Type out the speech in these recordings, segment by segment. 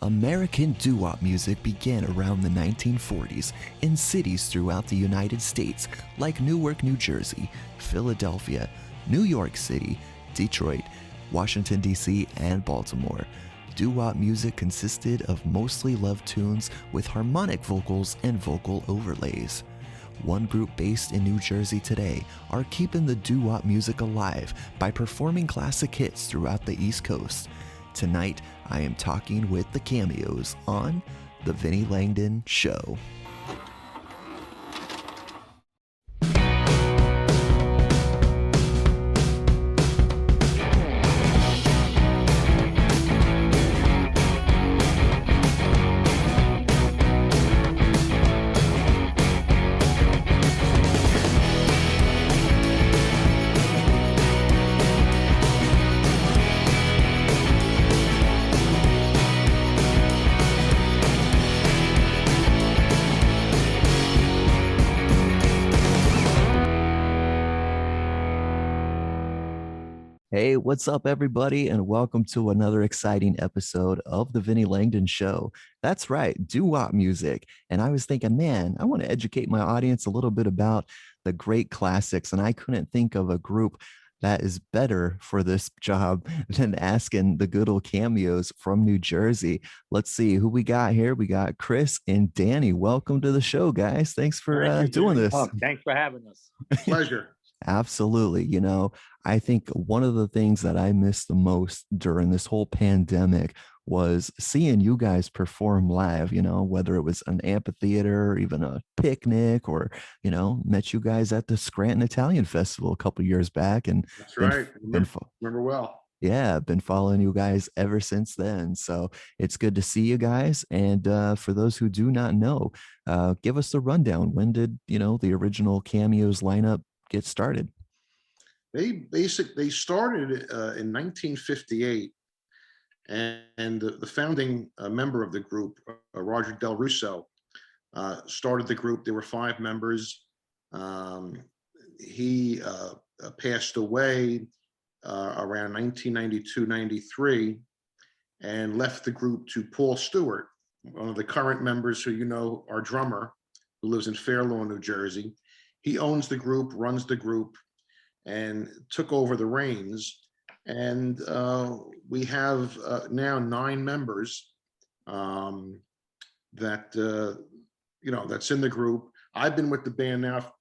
American doo-wop music began around the 1940s in cities throughout the United States like Newark, New Jersey, Philadelphia, New York City, Detroit, Washington, D.C., and Baltimore. Doo-wop music consisted of mostly love tunes with harmonic vocals and vocal overlays. One group based in New Jersey today are keeping the doo-wop music alive by performing classic hits throughout the East Coast. Tonight, I am talking with the Cameos on The Vinnie Langdon Show. Hey, what's up, everybody, and welcome to another exciting episode of the Vinnie Langdon Show. That's right, doo-wop music. And I was thinking, man, I want to educate my audience a little bit about the great classics, and I couldn't think of a group that is better for this job than asking the good old Cameos from New Jersey. Let's see who we got here. We got Chris and Danny. Welcome to the show, guys. Thanks for doing this. Oh, thanks for having us. Pleasure. Absolutely. I think one of the things that I missed the most during this whole pandemic was seeing you guys perform live, whether it was an amphitheater or even a picnic or, met you guys at the Scranton Italian Festival a couple years back. And that's right. Remember well. Yeah, been following you guys ever since then. So it's good to see you guys. And for those who do not know, give us the rundown. When did, the original Cameos lineup get started? They started in 1958, and the founding member of the group, Roger Del Russo, started the group. There were 5 members. He passed away around 1992-93 and left the group to Paul Stewart, one of the current members who our drummer, who lives in Fair Lawn, New Jersey. He owns the group, runs the group, and took over the reins. And we have now 9 members that's in the group. I've been with the band now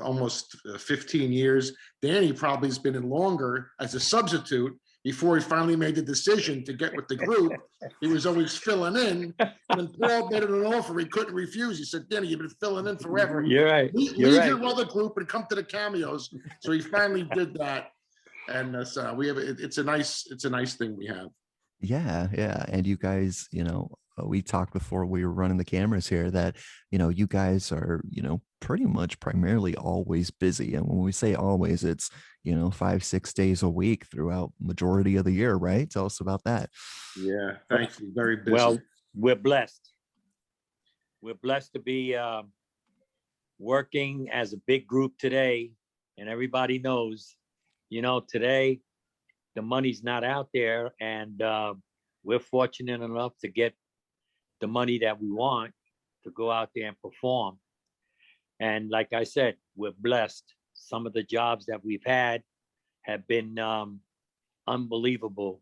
almost 15 years. Danny probably has been in longer as a substitute before he finally made the decision to get with the group. He was always filling in. When Paul made it an offer he couldn't refuse, he said, Danny, you've been filling in forever. You're right. Leave your other group and come to the Cameos. So he finally did that. And we have it's a nice thing we have. Yeah. And you guys, we talked before we were running the cameras here that, you guys are, pretty much primarily always busy. And when we say always, it's, 5-6 days a week throughout majority of the year, right? Tell us about that. Yeah, thank you. Very busy. Well, we're blessed. We're blessed to be working as a big group today. And everybody knows, today the money's not out there, and we're fortunate enough to get the money that we want to go out there and perform. And like I said, we're blessed. Some of the jobs that we've had have been unbelievable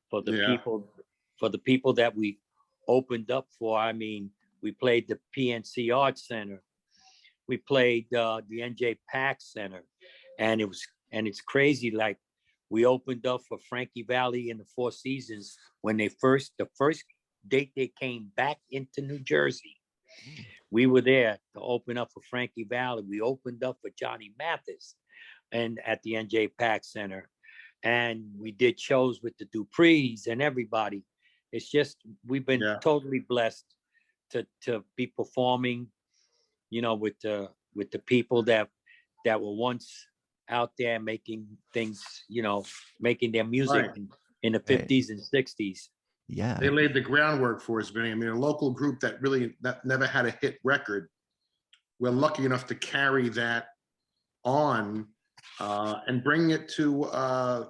for the people that we opened up for. I mean, we played the PNC Arts Center, we played the NJ Pack Center, and it's crazy. Like, we opened up for Frankie Valli in the Four Seasons when the first date they came back into New Jersey. We were there to open up for Frankie Valli. We opened up for Johnny Mathis and at the NJ Pack Center. And we did shows with the Duprees and everybody. It's just, we've been totally blessed to be performing, with the people that were once out there making things, making their music in the 50s and 60s. Yeah, they laid the groundwork for us, Vinny. I mean, a local group that really never had a hit record. We're lucky enough to carry that on and bring it to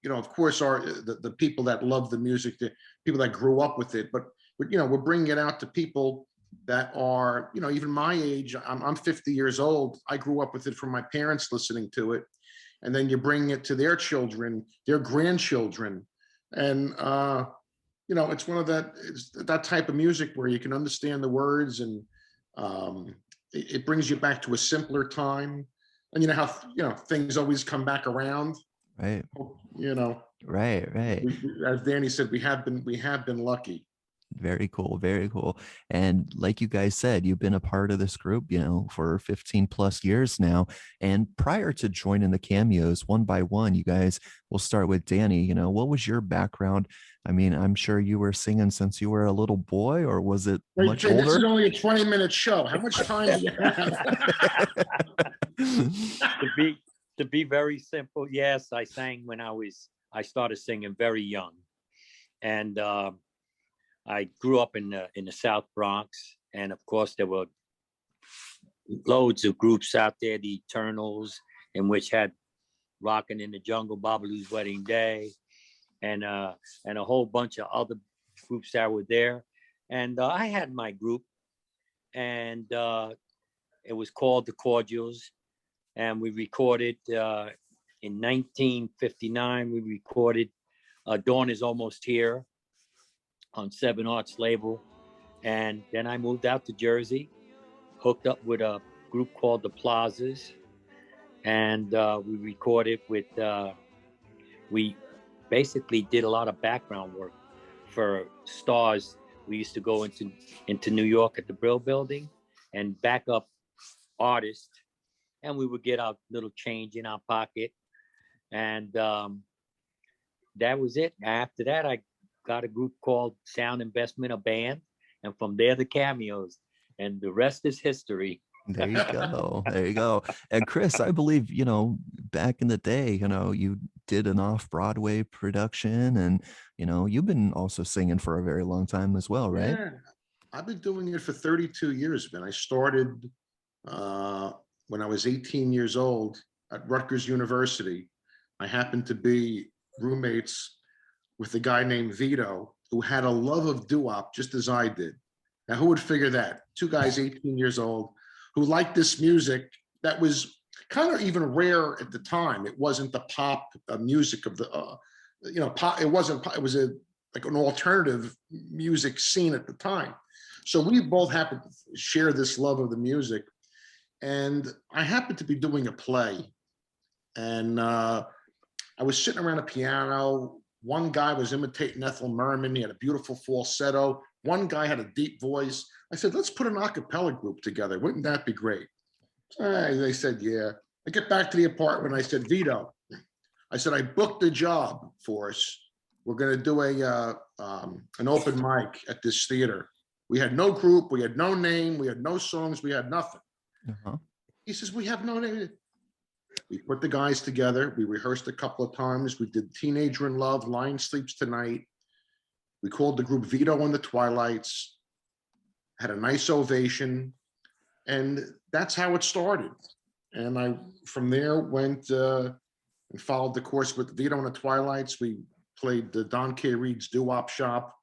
of course, are the people that love the music, the people that grew up with it. But we're bringing it out to people that are, even my age. I'm 50 years old. I grew up with it from my parents listening to it. And then you bring it to their children, their grandchildren. And, it's one of that type of music where you can understand the words, and it brings you back to a simpler time. And how, things always come back around. Right. Right. As Danny said, we have been lucky. Very cool. Very cool. And like you guys said, you've been a part of this group, for 15 plus years now. And prior to joining the Cameos, one by one, you guys, we'll start with Danny. What was your background? I mean, I'm sure you were singing since you were a little boy, or was it much older? This is only a 20-minute show. How much time do you have? To be very simple, yes, I sang when I started singing very young. And I grew up in the South Bronx, and of course there were loads of groups out there, the Eternals, in which had Rockin' in the Jungle, Babalu's Wedding Day, and a whole bunch of other groups that were there. And I had my group, and it was called the Cordials, and we recorded in 1959. We recorded Dawn Is Almost Here on 7 Arts label. And then I moved out to Jersey, hooked up with a group called the Plazas, and we recorded with, we basically did a lot of background work for stars. We used to go into New York at the Brill Building and back up artists, and we would get our little change in our pocket. And that was it. After that, I got a group called Sound Investment, a band, and from there the Cameos, and the rest is history. There you go. And Chris, I believe, back in the day, you did an off-Broadway production, and you've been also singing for a very long time as well, right? Yeah, I've been doing it for 32 years, man. I started when I was 18 years old at Rutgers University. I happened to be roommates with a guy named Vito, who had a love of doo-wop just as I did. Now, who would figure that? Two guys 18 years old who liked this music that was kind of even rare at the time. It wasn't the pop music of the, pop. It wasn't. It was like an alternative music scene at the time. So we both happened to share this love of the music, and I happened to be doing a play, and I was sitting around a piano. One guy was imitating Ethel Merman. He had a beautiful falsetto. One guy had a deep voice. I said, let's put an a cappella group together. Wouldn't that be great? They said, yeah. I get back to the apartment. I said, Vito, I said, I booked a job for us. We're going to do an open mic at this theater. We had no group. We had no name. We had no songs. We had nothing. Uh-huh. He says, we have no name. We put the guys together. We rehearsed a couple of times. We did Teenager in Love, Lion Sleeps Tonight. We called the group Vito and the Twilights, had a nice ovation, and that's how it started. And I, from there, went and followed the course with Vito and the Twilights. We played the Don K. Reed's Doo-Wop Shop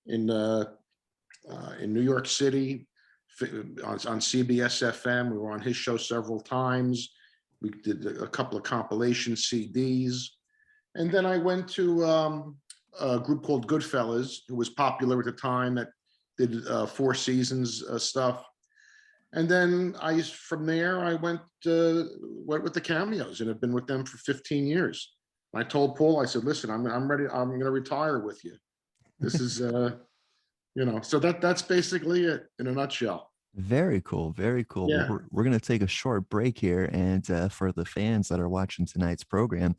in New York City on CBS FM. We were on his show several times. We did a couple of compilation CDs. And then I went to a group called Goodfellas, who was popular at the time, that did Four Seasons stuff. And then from there, I went with the Cameos, and have been with them for 15 years. I told Paul, I said, listen, I'm ready. I'm going to retire with you. This is, so that's basically it in a nutshell. Very cool. Very cool. Yeah. Well, we're going to take a short break here. And for the fans that are watching tonight's program,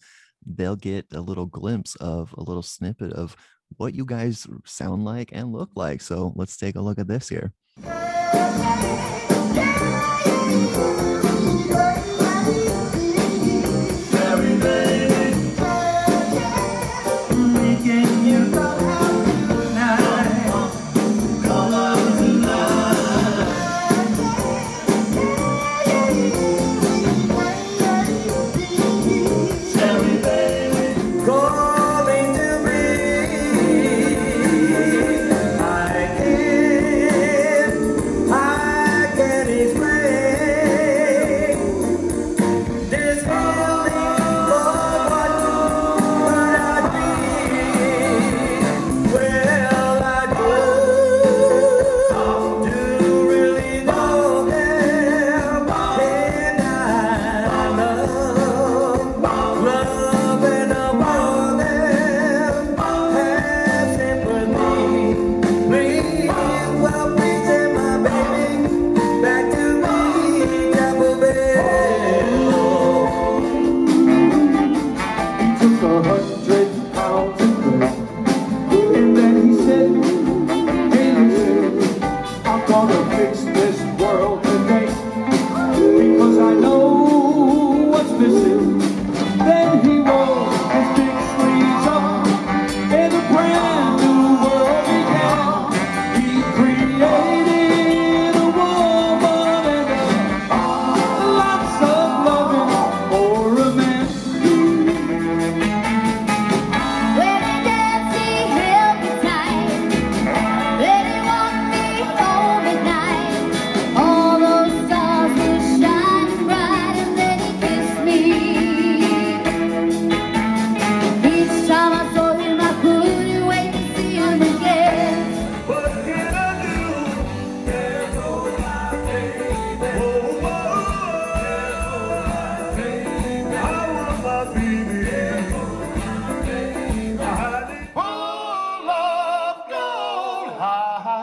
they'll get a little glimpse of a little snippet of what you guys sound like and look like. So let's take a look at this here. Go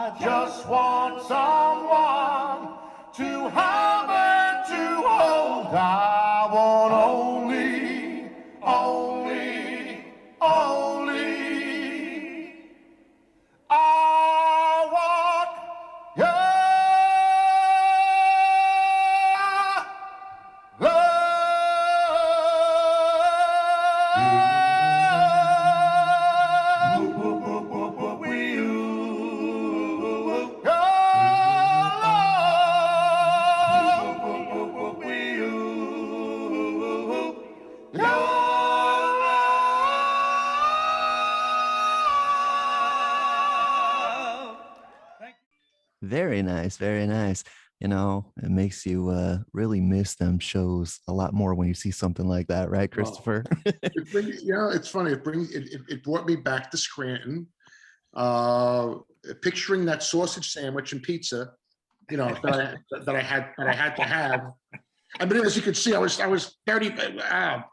I just want someone to have and to hold. I want only. I want your love. Very nice, very nice. You know, it makes you really miss them shows a lot more when you see something like that, right, Christopher? It brings, it's funny. It brought me back to Scranton. Picturing that sausage sandwich and pizza, that I had to have. I mean, as you could see, I was 30,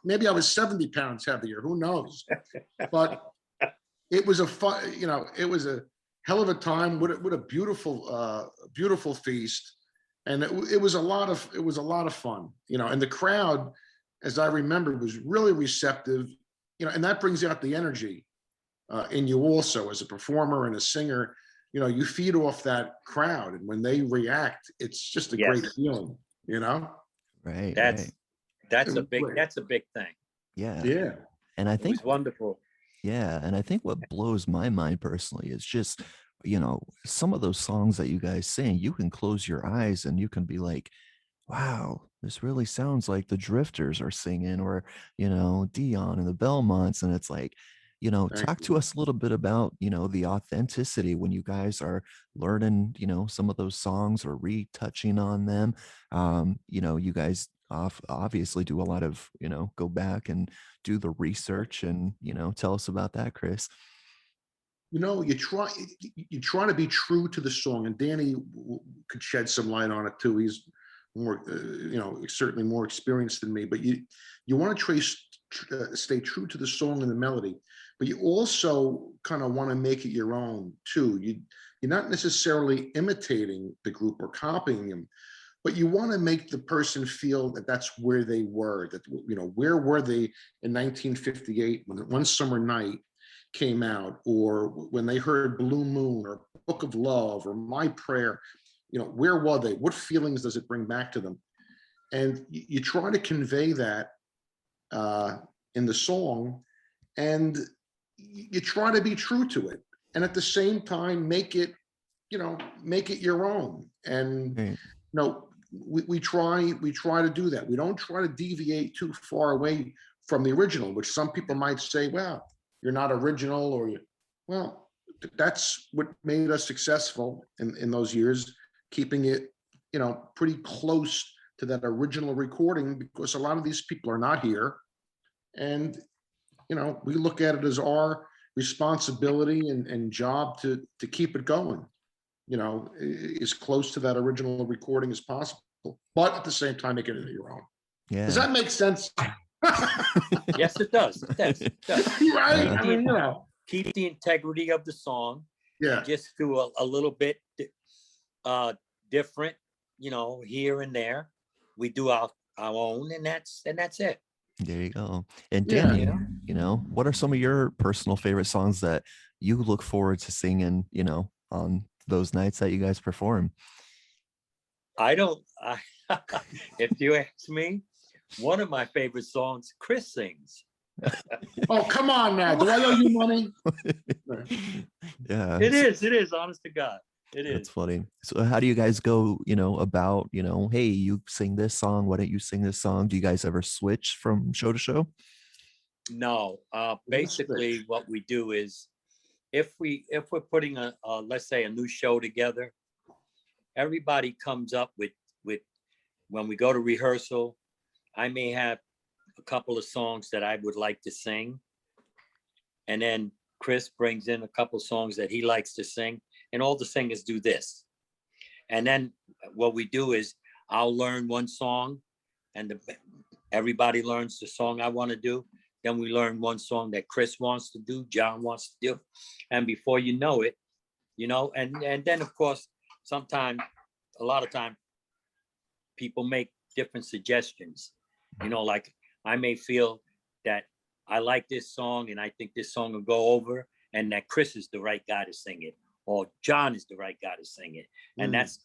maybe I was 70 pounds heavier. Who knows? But it was a fun, it was a hell of a time. What a beautiful feast, and it was a lot of fun. And the crowd, as I remember, was really receptive. And that brings out the energy in you also as a performer and a singer. You feed off that crowd, and when they react, it's just a great feeling. Right. That's a big thing. Yeah. And I think it was wonderful. Yeah. And I think what blows my mind personally is just, some of those songs that you guys sing, you can close your eyes and you can be like, wow, this really sounds like the Drifters are singing, or, Dion and the Belmonts. And it's like, talk to us a little bit about, the authenticity when you guys are learning, some of those songs or retouching on them. You guys obviously do a lot of, go back and do the research, and, tell us about that, Chris. You try to be true to the song, and Danny could shed some light on it too. He's more, certainly more experienced than me, but you want to stay true to the song and the melody, but you also kind of want to make it your own too. You're not necessarily imitating the group or copying them, but you want to make the person feel that that's where they were, that, where were they in 1958 when One Summer Night came out, or when they heard Blue Moon or Book of Love or My Prayer. Where were they? What feelings does it bring back to them? And you try to convey that in the song, and you try to be true to it, and at the same time make it your own. And we try to do that. We don't try to deviate too far away from the original, which some people might say, well, you're not original, or well, that's what made us successful in those years, keeping it, pretty close to that original recording, because a lot of these people are not here. And, we look at it as our responsibility and job to keep it going, as close to that original recording as possible, but at the same time, make it your own. Yeah. Does that make sense? Yes, it does. It does. Right? Keep the integrity of the song. Yeah. Just do a little bit different, here and there. We do our own, and that's it. There you go. And Danny, what are some of your personal favorite songs that you look forward to singing, on those nights that you guys perform? If you ask me, one of my favorite songs, Chris sings. Oh, come on now. Do I owe you money? Yeah. It is, honest to God. It is. That's funny. So how do you guys go, about, hey, you sing this song, why don't you sing this song? Do you guys ever switch from show to show? No. Basically what we do is, if we're putting let's say a new show together, everybody comes up with when we go to rehearsal, I may have a couple of songs that I would like to sing. And then Chris brings in a couple of songs that he likes to sing, and all the singers do this. And then what we do is I'll learn one song, and everybody learns the song I want to do. Then we learn one song that Chris wants to do, John wants to do. And before you know it, you know, and then of course, a lot of time, people make different suggestions, you know, like I may feel that I like this song and I think this song will go over, and that Chris is the right guy to sing it, or John is the right guy to sing it. And that's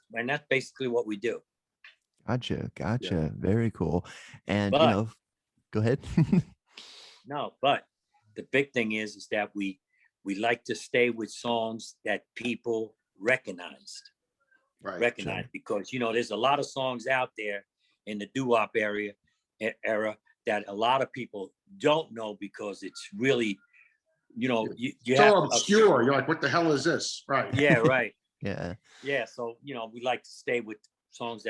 basically what we do. Gotcha. Yeah. Very cool. And, But- you know, go ahead. No, but the big thing is that we like to stay with songs that people recognized. Right. Because, you know, there's a lot of songs out there in the doo-wop era that a lot of people don't know, because it's really, you know, you have so obscure. You're like, what the hell is this? Right. Yeah, right. Yeah. So, you know, we like to stay with songs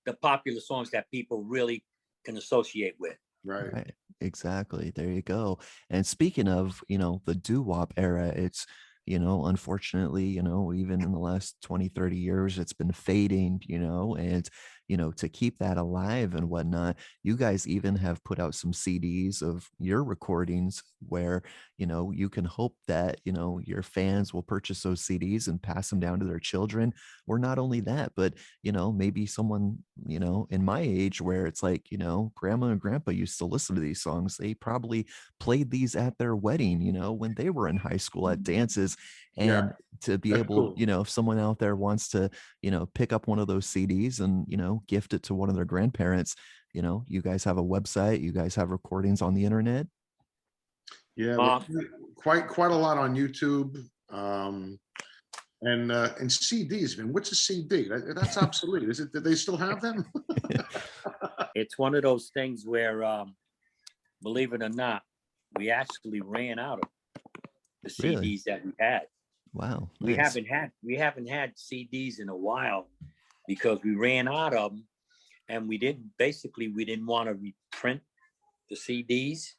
the popular songs that people really can associate with. Right. Exactly. There you go. And speaking of, you know, the doo-wop era, it's, you know, unfortunately, you know, even in the last 20, 30 years, it's been fading, you know, and, you know, to keep that alive and whatnot, you guys even have put out some CDs of your recordings where, you know, you can hope that, you know, your fans will purchase those CDs and pass them down to their children. Or not only that, but, you know, maybe someone, you know, in my age where it's like, you know, grandma and grandpa used to listen to these songs. They probably played these at their wedding, you know, when they were in high school at dances. And to be able, cool. you know, if someone out there wants to, you know, pick up one of those CDs and, you know, gift it to one of their grandparents, you know, you guys have a website, you guys have recordings on the internet. Yeah, quite a lot on YouTube. And CDs. Man, what's a CD? That's obsolete. Is it? Do they still have them? It's one of those things where, believe it or not, we actually ran out of the CDs Really? that we had. Wow. We Nice. haven't had CDs in a while, because we ran out of them, and we didn't want to reprint the CDs,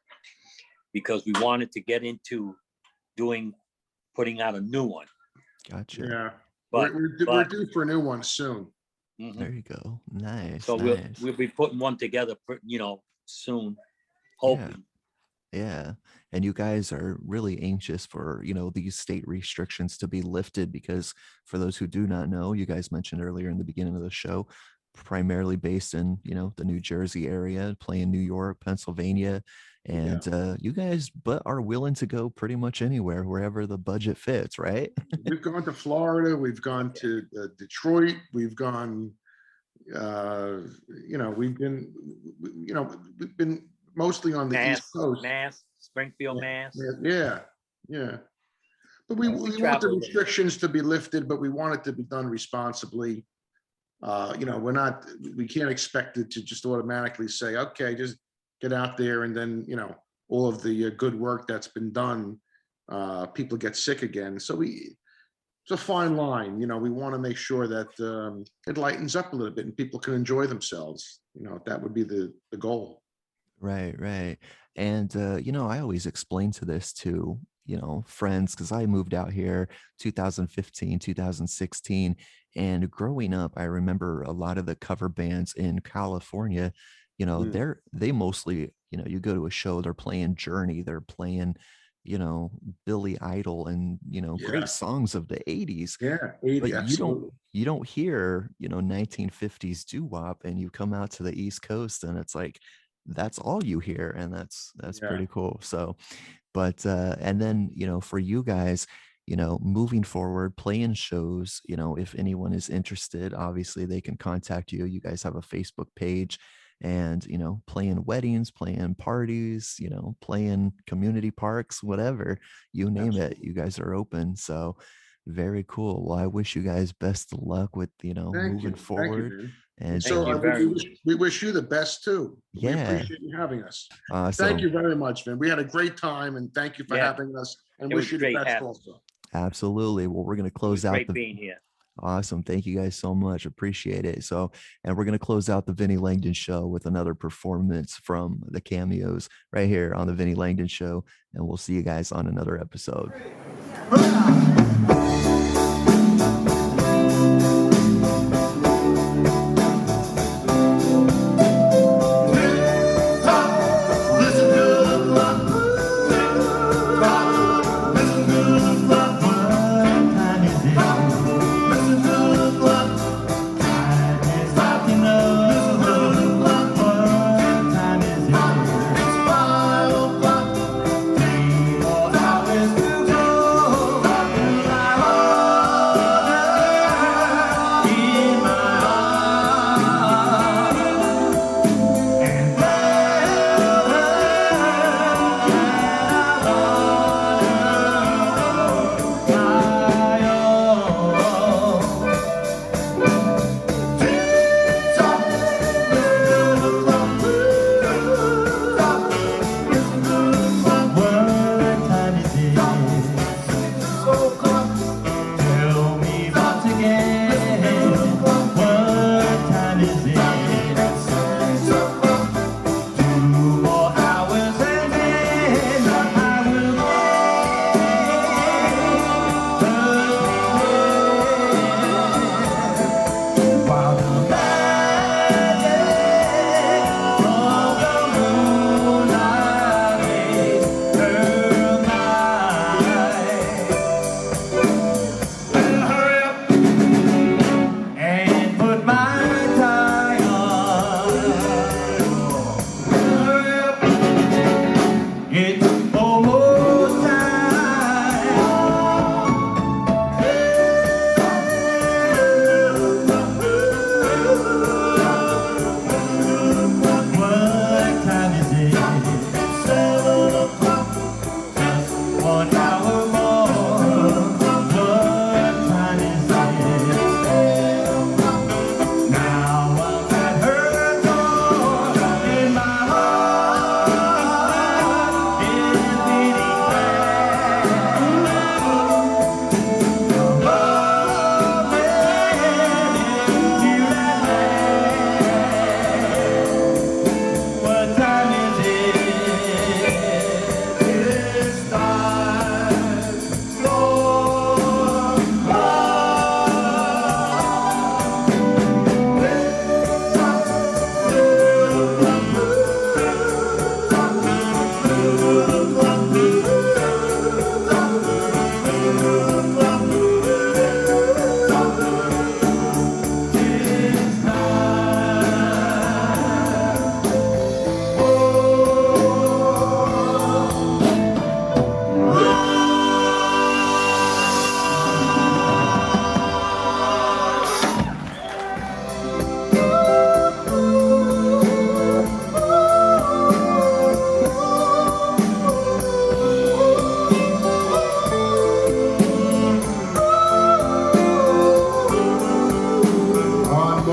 because we wanted to get into putting out a new one. Gotcha. Yeah. But We're due for a new one soon. There you go. Nice. So nice. we'll be putting one together, you know, soon. Hoping. Yeah. And you guys are really anxious for, you know, these state restrictions to be lifted, because for those who do not know, you guys mentioned earlier in the beginning of the show, primarily based in, you know, the New Jersey area, playing New York, Pennsylvania, and you guys are willing to go pretty much anywhere, wherever the budget fits, right? We've gone to Florida. We've gone to Detroit. We've gone, you know, we've been mostly on the East Coast. Springfield, Mass. Yeah. But we want the restrictions to be lifted, but we want it to be done responsibly. You know, we can't expect it to just automatically say, okay, just get out there, and then, you know, all of the good work that's been done, people get sick again. So it's a fine line. You know, we want to make sure that it lightens up a little bit and people can enjoy themselves. You know, that would be the goal. Right. And, you know, I always explain to this to, you know, friends, because I moved out here 2015, 2016. And growing up, I remember a lot of the cover bands in California, you know, they mostly, you know, you go to a show, they're playing Journey, they're playing, you know, Billy Idol, and, you know, great songs of the 80s. Yeah, 80s, but you don't hear, you know, 1950s doo-wop, and you come out to the East Coast and it's like, that's all you hear. And that's pretty cool. So, but, and then, you know, for you guys, you know, moving forward, playing shows, you know, if anyone is interested, obviously they can contact you. You guys have a Facebook page, and, you know, playing weddings, playing parties, you know, playing community parks, whatever, you name it, you guys are open. So very cool. Well, I wish you guys best of luck with, you know, moving forward. And so we wish you the best too. We appreciate you having us. Awesome. Thank you very much, man. We had a great time, and thank you for having us, and wish you the best also. Absolutely. Well, we're going to close out being here. Awesome. Thank you guys so much. Appreciate it. So, and we're going to close out the Vinnie Langdon Show with another performance from the Cameos right here on the Vinnie Langdon Show. And we'll see you guys on another episode. Listen to the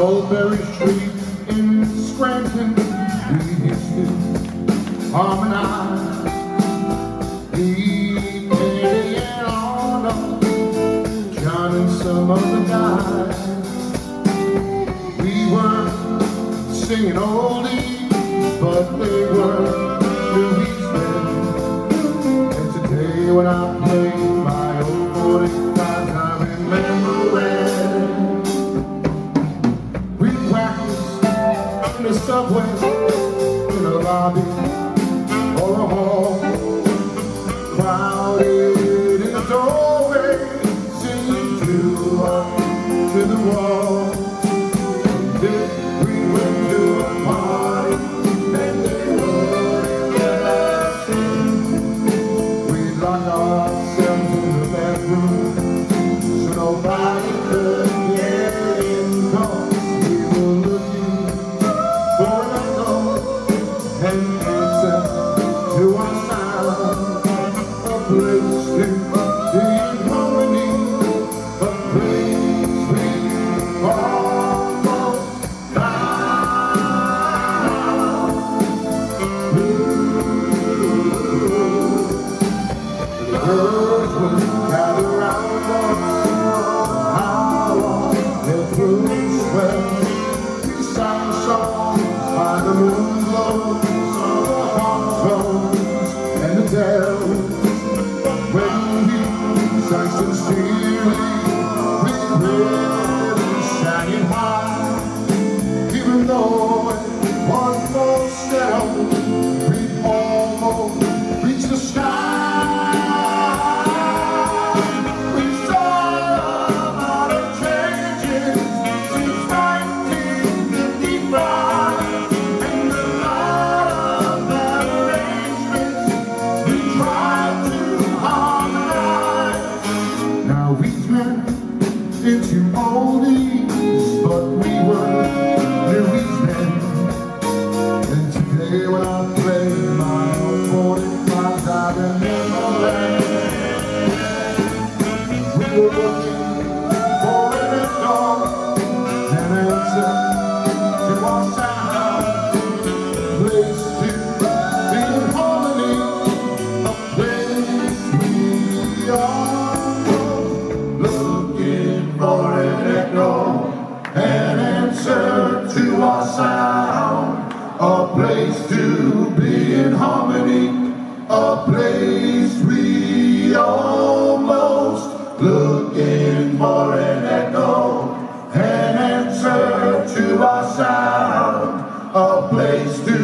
Mulberry Street in Scranton, we used to harmonize. D.K. and Arnold, John and some other guys. We weren't singing oldies, but they were Louis. And today when I play my old 45, I remember when we practiced in the subway, in a lobby or a hall, crowded in the doorway, singing to the wall. Then we went to a party, and they wouldn't let us in. We locked ourselves in the bathroom, so nobody could get in, 'cause we were looking for an echo and answer to our sound. A place to be in harmony, a place we almost found. The birds would gather round us, how our heads would swell. We sang songs by the moon's glow, the harmonies and the dells. When we sang sincerely, we really sang it high. Even though it was no sound, we almost reached the sky. We saw a lot of changes since 1955, and a lot of bad arrangements we tried to harmonize. Now we turned into oldies, but we were Louis then. And today when I play my old 45, I remember when we were looking for an echo, an answer to our sound. Place to be in harmony, a place we are looking for an echo, an answer to our sound. A place to be in harmony, a place we almost looking for an echo, an answer to our sound. A place to